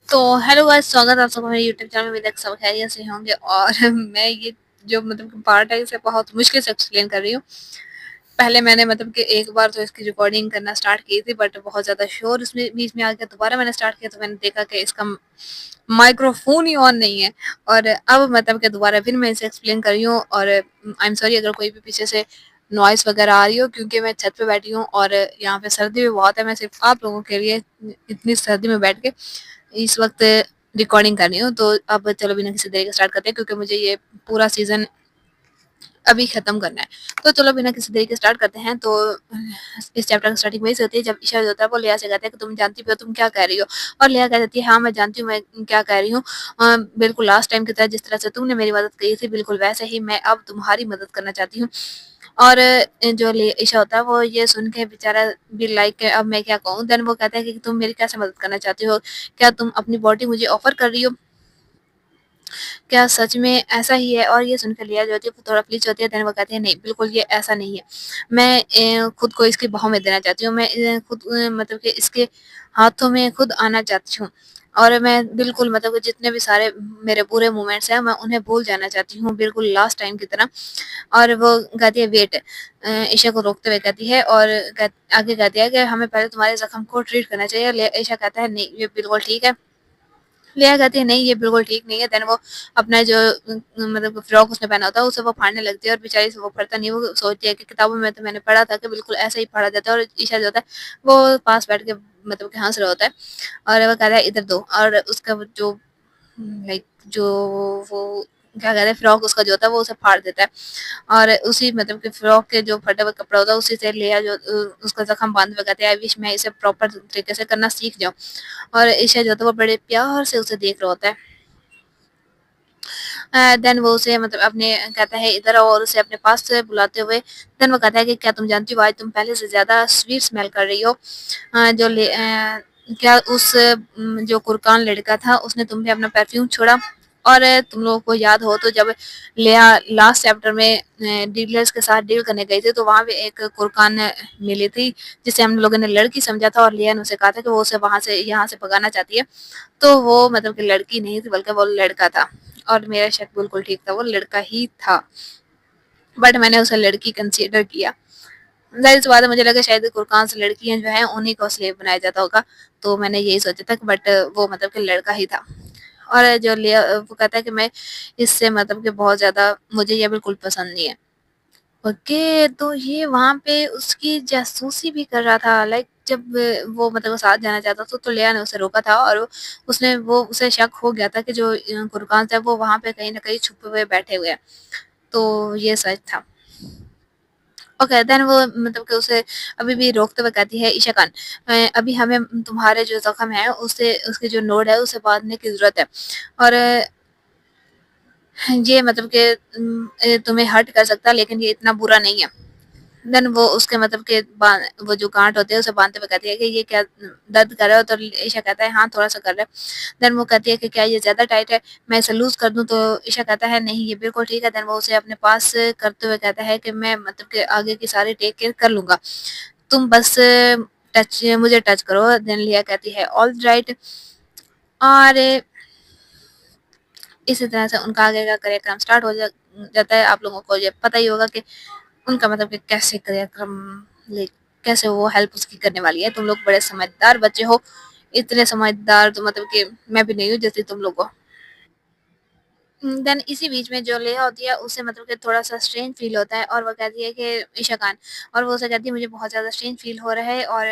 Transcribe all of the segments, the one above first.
तो hello guys, स्वागत है आप सबका मेरे यूट्यूब चैनल में। उम्मीद है कि सब खैरियत से होंगे। और मैं ये जो पार्ट है इसे बहुत मुश्किल से एक्सप्लेन कर रही हूँ। पहले मैंने कि एक बार तो इसकी रिकॉर्डिंग करना स्टार्ट की थी, बट बहुत ज़्यादा शोर उसमें बीच में आ गया। दोबारा मैंने स्टार्ट किया तो मैंने देखा कि इसका माइक्रोफोन ही ऑन नहीं है। और अब कि दोबारा फिर मैं इसे एक्सप्लेन कर रही हूँ। और आई एम सॉरी अगर कोई भी पीछे से नॉइस वगैरह आ रही हो, क्योंकि मैं छत पे बैठी हूँ और यहाँ पे सर्दी भी बहुत है। मैं सिर्फ आप लोगों के लिए इतनी सर्दी में बैठ के इस वक्त रिकॉर्डिंग कर रही हूँ। तो अब चलो बिना किसी देरी के स्टार्ट करते हैं, क्योंकि मुझे ये पूरा सीजन अभी खत्म करना है। तो चलो बिना किसी देरी के स्टार्ट करते हैं। तो इस चैप्टर की स्टार्टिंग वही से होती है जब ईशा जो होता है वो लिया से कहता है कि तुम जानती भी हो तुम क्या कह रही हो। और लिया कह देती है हाँ मैं जानती हूँ मैं क्या कह रही हूँ। बिल्कुल लास्ट टाइम की तरह जिस तरह से तुमने मेरी मदद की थी बिल्कुल वैसे ही मैं अब तुम्हारी मदद करना चाहती हूँ। और जो ईशा होता है वो ये सुन के बेचारा भी लाइक अब मैं क्या कहूँ। देन वो कहता है कि तुम मेरी कैसे मदद करना चाहती हो, क्या तुम अपनी बॉडी मुझे ऑफर कर रही हो, क्या सच में ऐसा ही है। और ये सुनकर लिया जो होती है वो थोड़ा प्लीज होती है। देन वो कहती है नहीं बिल्कुल ये ऐसा नहीं है। मैं खुद को इसकी बाहों में देना चाहती हूँ। मैं खुद कि इसके हाथों में खुद आना चाहती हूँ। और मैं बिल्कुल कि जितने भी सारे मेरे बुरे मोमेंट्स हैं मैं उन्हें भूल जाना चाहती हूँ बिल्कुल लास्ट टाइम की तरह। और वो कहती है वेट, ईशा को रोकते हुए कहती है। और आगे कहती है कि हमें पहले तुम्हारे जख्म को ट्रीट करना चाहिए। ईशा कहता है नहीं ये बिल्कुल ठीक है। लिया कहती है नहीं ये बिल्कुल ठीक नहीं है। देन वो अपना जो फ्रॉक उसने पहना होता है उसे वो फाड़ने लगती है। और बेचारी से वो पढ़ता नहीं, वो सोचती है कि किताबों में तो मैंने पढ़ा था कि बिल्कुल ऐसा ही पढ़ा जाता है। और ईशा जो होता है वो पास बैठ के कि हंस रहा होता है। और वो कहता है इधर दो। और उसका जो लाइक जो वो क्या कहते हैं फ्रॉक उसका जो होता है वो उसे फाड़ देता है। और उसी कि फ्रॉक के जो फटा हुआ कपड़ा होता है उसी से लिया जो उसका जख्म बांध हुआ कहते हैं आई विश मैं इसे प्रॉपर तरीके से करना सीख जाऊं। और ईशा जो होता है वो बड़े प्यार से उसे देख रहा होता है। देन वो उसे अपने कहता है इधर आओ और उसे अपने पास से बुलाते हुए देन वो कहता है कि क्या तुम जानती हो आज तुम पहले से ज्यादा स्वीट स्मेल कर रही हो। क्या उस जो कुरकान लड़का था उसने तुम पे अपना परफ्यूम छोड़ा। और तुम लोगों को याद हो तो जब लिया लास्ट चैप्टर में डीलर्स के साथ डील करने गई थी तो वहां पे एक कुरकान मिली थी जिसे हम लोगों ने लड़की समझा था। और लिया ने उसे कहा था कि वो उसे वहां से यहाँ से भगाना चाहती है। तो वो कि लड़की नहीं थी बल्कि वो लड़का था। और मेरा शक बिल्कुल ठीक था, वो लड़का ही था। बट मैंने उसे लड़की कंसीडर किया। ज़ाहिर सी बात है मुझे लगा शायद कुरकान से लड़कियां जो हैं उन्हीं को स्लेव बनाया जाता होगा। तो मैंने यही सोचा था बट वो कि लड़का ही था। और जो लिया वो कहता है कि मैं इससे कि बहुत ज़्यादा मुझे ये बिल्कुल पसंद नहीं है। ओके तो ये वहाँ पे उसकी जासूसी भी कर रहा था। लाइक जब वो वो साथ जाना चाहता था तो लिया ने उसे रोका था। और उसने वो उसे शक हो गया था कि जो गुरकान है वो वहाँ पे कहीं ना कहीं छुपे हुए बैठे हुए हैं। तो ये सच था। ओके देन वो कि उसे अभी भी रोकते हुए कहती है ईशा खान अभी हमें तुम्हारे जो जख्म है उससे उसकी जो नोड है उसे बांधने की जरूरत है। और ये कि तुम्हें हर्ट कर सकता है लेकिन ये इतना बुरा नहीं है। देन वो उसके के वो जो गांठ होते हैं उसे बांधते हुए कहती है कि ये क्या दर्द कर रहा है। तो ईशा कहता है हाँ थोड़ा सा कर रहा है। देन वो कहती है कि क्या ये ज्यादा टाइट है, मैं इसे लूज कर दूं। तो ईशा कहता है नहीं ये बिल्कुल ठीक है। देन वो उसे अपने पास करते हुए कहता है कि मैं कि आगे की सारी टेक केयर कर लूंगा, तुम बस टच मुझे टच करो। देन लिया कहती है ऑल राइट। और इसी तरह से उनका आगे का कार्यक्रम स्टार्ट हो जाता है। आप लोगों को ये पता ही होगा कि उनका कि कैसे कार्यक्रम कैसे वो हेल्प उसकी करने वाली है। तुम लोग बड़े समझदार बच्चे हो, इतने समझदार तो कि मैं भी नहीं हूँ जैसे तुम लोग हो। देन इसी बीच में जो लेया होती है उसे कि थोड़ा सा स्ट्रेंज फील होता है। और वो कहती है कि ईशा खान, और वो उसे कहती है मुझे बहुत ज़्यादा स्ट्रेंज फील हो रहा है। और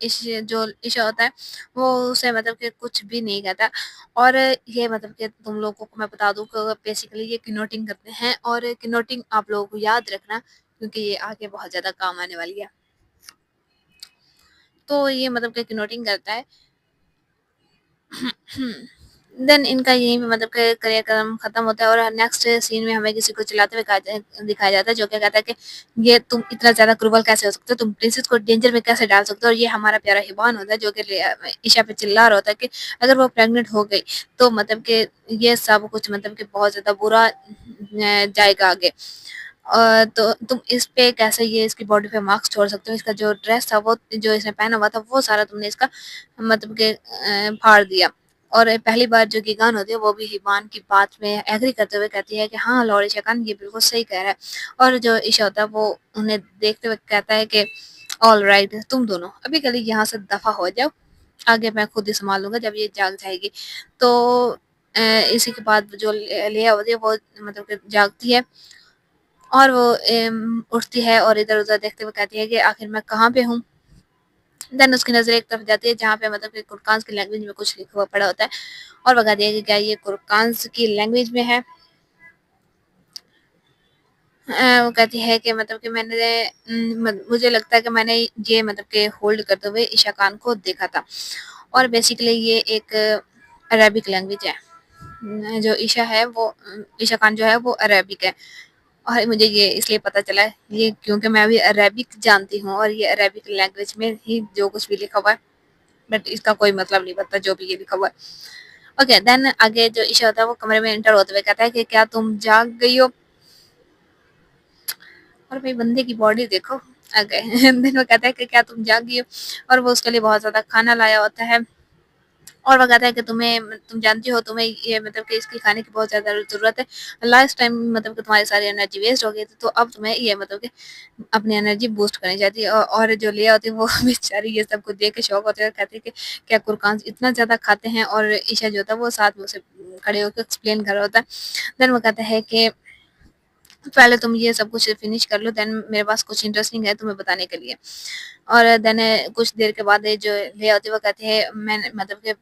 इस जो ईशा होता है वो उसे कि कुछ भी नहीं कहता। और ये कि तुम लोगों को मैं बता दूं कि बेसिकली ये किनोटिंग करते हैं। और किनोटिंग आप लोगों को याद रखना क्योंकि ये आगे बहुत ज़्यादा काम आने वाली है। तो ये कि किनोटिंग करता है। देन इनका यहीं पे कि कार्यक्रम खत्म होता है। और नेक्स्ट सीन में हमें किसी को चिल्लाते हुए दिखाया जाता है जो क्या कहता है कि ये तुम इतना ज्यादा क्रूवल कैसे हो सकते हो, तुम प्रिंसेस को डेंजर में कैसे डाल सकते हो। और ये हमारा प्यारा हिबान होता है जो कि ईशा पे चिल्ला रहा होता है कि अगर वो प्रेग्नेंट हो गई तो कि ये सब कुछ कि बहुत ज्यादा बुरा जाएगा आगे। तो तुम इस पे कैसे ये इसकी बॉडी पे मार्क्स छोड़ सकते हो, इसका जो ड्रेस था वो जो इसने पहना हुआ था वो सारा तुमने इसका कि फाड़ दिया। اور پہلی بار جو گیگان ہوتی ہے وہ بھی ہیبان کی بات میں ایگری کرتے ہوئے کہتی ہے کہ ہاں لارڈ عیشا خان یہ بالکل صحیح کہہ رہا ہے، اور جو عیشا ہوتا ہے وہ انہیں دیکھتے ہوئے کہتا ہے کہ آل رائٹ، تم دونوں ابھی کل یہاں سے دفع ہو جاؤ، آگے میں خود ہی سنبھال لوں گا جب یہ جاگ جائے گی۔ تو اسی کے بعد جو لیا ہوتی ہے وہ مطلب کہ جاگتی ہے، اور وہ اٹھتی ہے اور ادھر ادھر دیکھتے ہوئے کہتی ہے کہ آخر میں کہاں پہ ہوں۔ دین اس کی نظر ایک طرف جاتی ہے جہاں پہ مطلب کہ کرکانس کی لینگویج میں کچھ لکھا ہوا پڑا ہوتا ہے، اور وہ کہتی ہے کہ کیا یہ کرکانس کی لینگویج میں ہے۔ وہ کہتی ہے کہ مطلب کہ میں نے مجھے لگتا ہے کہ میں نے یہ مطلب کہ ہولڈ کرتے ہوئے عیشا خان کو دیکھا تھا، اور بیسیکلی یہ ایک عربک لینگویج ہے۔ جو عیشا ہے وہ عیشا خان جو ہے وہ عربک ہے، اور مجھے یہ اس لیے پتہ چلا ہے یہ کیونکہ میں ابھی عربک جانتی ہوں، اور یہ عربک لینگویج میں ہی جو کچھ بھی لکھا ہوا ہے، بٹ اس کا کوئی مطلب نہیں پتا جو بھی یہ لکھا ہوا ہے۔ اوکے دین آگے جو عیشا ہوتا ہے وہ کمرے میں انٹر ہوتے ہوئے کہتا ہے کہ کیا تم جاگ گئی ہو، اور بھائی بندے کی باڈی دیکھو آگے دن وہ کہتا ہے کہ کیا تم جاگ گئی ہو، اور وہ اس کے لیے بہت زیادہ کھانا لایا ہوتا ہے، اور وہ کہتا ہے کہ تم جانتی ہو تمہیں یہ مطلب کہ اس کی کھانے کی بہت زیادہ ضرورت ہے، لاسٹ ٹائم مطلب کہ تمہاری ساری انرجی ویسٹ ہو گئی تھی، تو اب تمہیں یہ مطلب کہ اپنی انرجی بوسٹ کرنی چاہتی ہے۔ اور جو لیا ہوتی ہے وہ بیچاری یہ سب کو دیکھ کے شوق ہوتے ہیں، اور کہتی ہے کہ کیا قرقانس اتنا زیادہ کھاتے ہیں، اور عیشا جو ہوتا ہے وہ ساتھ میں اسے کھڑے ہو کے ایکسپلین کر رہا ہوتا ہے۔ دین وہ کہتا ہے کہ پہلے تم یہ سب کچھ فنش کر لو، دین میرے پاس کچھ انٹرسٹنگ ہے تمہیں بتانے کے لیے۔ اور دین کچھ دیر کے بعد جو لیا ہوتی ہے وہ کہتی ہے میں مطلب کہ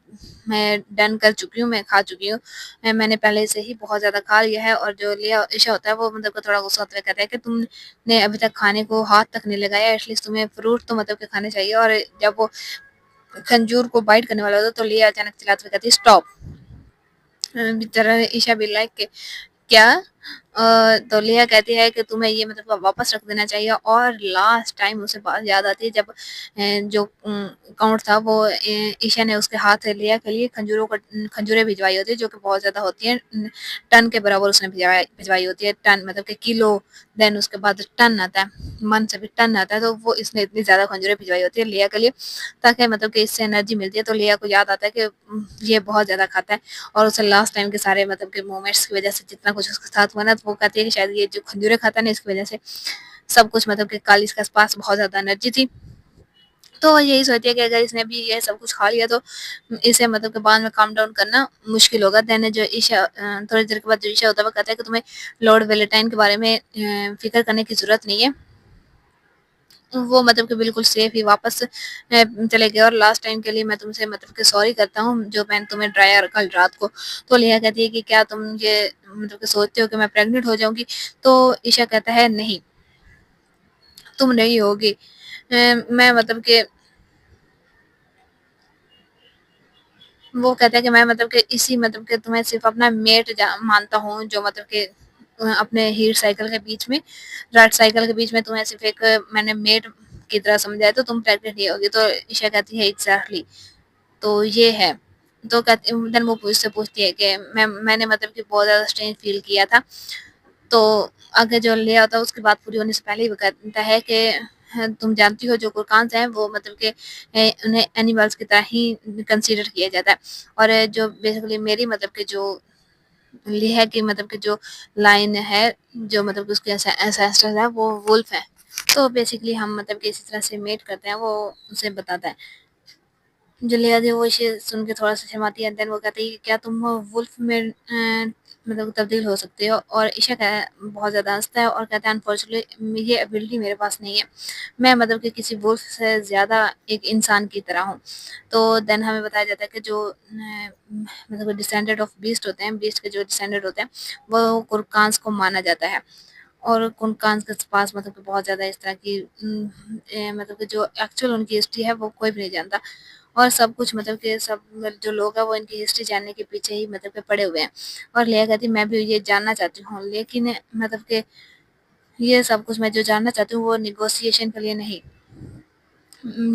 میں ڈن کر چکی ہوں، میں کھا چکی ہوں، میں نے پہلے سے ہی بہت زیادہ کھا لیا ہے۔ اور جو لیا عیشا ہوتا ہے وہ مطلب کہ تھوڑا غصہ ہوتا ہے، کہتا ہے کہ تم نے ابھی تک کھانے کو ہاتھ تک نہیں لگایا، ایٹ لیسٹ تمہیں فروٹ تو مطلب کہ کھانے چاہیے۔ اور جب وہ کھنجور کو بائٹ کرنے والا ہوتا ہے تو لیا اچانک چلاتے ہوئے کہتی ہے اسٹاپ، طرح عیشا بھی لائک کہ کیا، تو لیا کہتی ہے کہ تمہیں یہ مطلب واپس رکھ دینا چاہیے۔ اور لاسٹ ٹائم اسے بات یاد آتی ہے جب جو اکاؤنٹ تھا وہ عیشا نے اس کے ہاتھ سے لیا کے لیے کھنجوریں بھجوائی ہوتی ہے، جو کہ بہت زیادہ ہوتی ہیں، ٹن کے برابر اس نے بھجوائی ہوتی ہے، ٹن مطلب کہ کلو، دین اس کے بعد ٹن آتا ہے، من سے بھی ٹن آتا ہے، تو وہ اس نے اتنی زیادہ کھنجوریں بھجوائی ہوتی ہے لیا کے لیے، تاکہ مطلب کہ اس سے انرجی ملتی ہے۔ تو لیا کو یاد آتا ہے کہ یہ بہت زیادہ کھاتا ہے، اور اسے لاسٹ ٹائم کے سارے مطلب کہ مومنٹس کی وجہ سے جتنا کچھ اس کے ساتھ ہوا نا، تو وہ کہتی ہے کہ شاید یہ جو کھنجوریں کھاتا ہے نا اس کی وجہ سے سب کچھ مطلب کہ کل اس کے پاس بہت زیادہ انرجی تھی۔ تو یہی سوچتی ہے کہ اگر اس نے بھی یہ سب کچھ کھا لیا تو اسے مطلب کہ بعد میں کام ڈاؤن کرنا مشکل ہوگا۔ دین جو عیشا تھوڑی دیر کے بعد جو عیشا ہوتا ہے وہ کہتا ہے کہ تمہیں لارڈ ویلیٹائن کے بارے میں فکر کرنے کی ضرورت نہیں ہے، وہ مطلب کہ بالکل سیف ہی واپس چلے گئے، اور لاسٹ ٹائم کے لیے میں تم سے مطلب کہ سوری کرتا ہوں جو میں نے تمہیں ڈرایا کل رات کو۔ تو لیا کہتی ہے کہ کیا تم یہ مطلب کہ سوچتے ہو کہ میں پریگننٹ ہو جاؤں گی؟ تو عیشا کہتا ہے نہیں، تم نہیں ہوگی، میں مطلب کہ وہ کہتا ہے کہ میں مطلب کہ اسی مطلب کہ تمہیں صرف اپنا میٹ مانتا ہوں، جو مطلب کہ اپنے ہیٹ سائیکل کے بیچ میں، رائٹ سائیکل کے بیچ میں تمہیں صرف ایک میں نے میٹ کی طرح سمجھا ہے، تو تم پریگننٹ نہیں ہوگی۔ تو عیشا کہتی ہے ایگزیکٹلی، تو یہ ہے۔ تو دن وہ سے پوچھتی ہے کہ میں نے مطلب کہ بہت زیادہ اسٹرینج فیل کیا تھا۔ تو آگے جو لے آتا ہے اس کی بات پوری ہونے سے پہلے ہی وہ کہتا ہے کہ تم جانتی ہو جو قرقانس ہیں وہ مطلب کہ انہیں اینیملس کی طرح ہی کنسیڈر کیا جاتا ہے، اور جو بیسیکلی میری مطلب کہ جو لی ہے کہ مطلب کہ جو لائن ہے جو مطلب کہ اس کے ایسا ہے وہ وولف ہے، تو بیسیکلی ہم مطلب کہ اسی طرح سے میٹ کرتے ہیں، وہ اسے بتاتا ہے۔ جو لیا دی وہ اسے سن کے تھوڑا سا شرماتی ہے، دین وہ کہتی ہے کہ کیا تم ولف میں مطلب تبدیل ہو سکتے ہو؟ اور عشا بہت زیادہ ہنستا ہے اور کہتا ہے انفارچونیٹلی یہ ایبلٹی میرے پاس نہیں ہے، میں مطلب کہ کسی ولف سے زیادہ ایک انسان کی طرح ہوں۔ تو دین ہمیں بتایا جاتا ہے کہ جو مطلب ڈسینڈنٹ آف بیسٹ ہوتے ہیں، بیسٹ کے جو ڈسینڈنٹ ہوتے ہیں وہ قرقانس کو مانا جاتا ہے، اور قرقانس کے پاس مطلب کہ بہت زیادہ اس طرح کی مطلب کہ جو ایکچوئل ان کی ہسٹری ہے وہ کوئی بھی نہیں جانتا، اور سب کچھ مطلب کہ سب جو لوگ ہیں وہ ان کی ہسٹری جاننے کے پیچھے ہی مطلب کہ پڑے ہوئے ہیں۔ اور لیا کہتی میں بھی یہ جاننا چاہتی ہوں، لیکن مطلب کہ یہ سب کچھ میں جو جاننا چاہتی ہوں وہ نیگوسیشن کے لیے نہیں،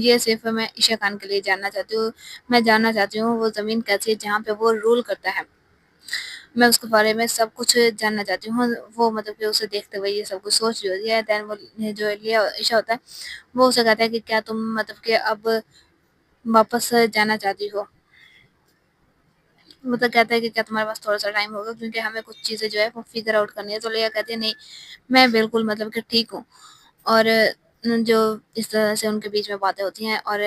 یہ صرف میں عشا خان کے لیے جاننا چاہتی ہوں، میں جاننا چاہتی ہوں وہ زمین کیسی ہے جہاں پہ وہ رول کرتا ہے، میں اس کے بارے میں سب کچھ جاننا چاہتی ہوں۔ وہ مطلب کہ اسے دیکھتے ہوئے یہ سب کچھ سوچ رہی ہوتی ہے، دین وہ جو لیا عشا ہوتا ہے وہ اسے کہتا ہے کہ کیا تم مطلب کہ اب واپس جانا چاہتی ہو؟ मतलब कहता है कि क्या तुम्हारे पास थोड़ा सा टाइम होगा, क्योंकि हमें कुछ चीज़ें जो है वो फिगर आउट करनी है। तो लिया कहती है नहीं, मैं बिल्कुल मतलब कि ठीक हूँ। और जो इस तरह से उनके बीच में बातें होती हैं, और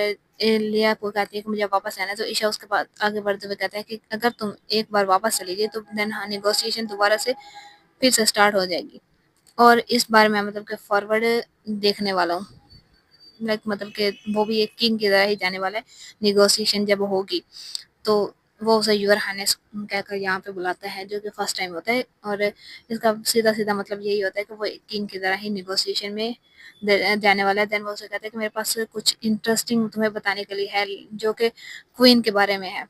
लिया को कहती है कि मुझे वापस आना है। तो ईशा उसके बाद आगे बढ़ते हुए कहता है कि अगर तुम एक बार वापस चली गई तो देन हाँ, नेगोशिएशन दोबारा से फिर से स्टार्ट हो जाएगी। और इस बार मैं मतलब कि फॉरवर्ड देखने वाला हूँ, लाइक मतलब कि वो भी एक किंग की तरह ही जाने वाला है। नेगोशिएशन जब होगी तो वो उसे यूर हाइनेस कहकर यहाँ पे बुलाता है, जो कि फर्स्ट टाइम होता है। और इसका सीधा सीधा मतलब यही होता है कि वो एक किंग की तरह ही नेगोशिएशन में जाने वाला है। देन वो उसे कहता है कि मेरे पास कुछ इंटरेस्टिंग तुम्हें बताने के लिए है, जो कि क्वीन के बारे में है,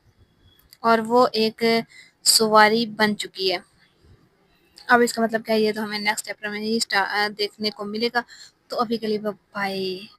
और वो एक सवारी बन चुकी है। अब इसका मतलब क्या है, ये तो हमें नेक्स्ट चैप्टर में ही देखने को मिलेगा। तो अभी के लिए बाय।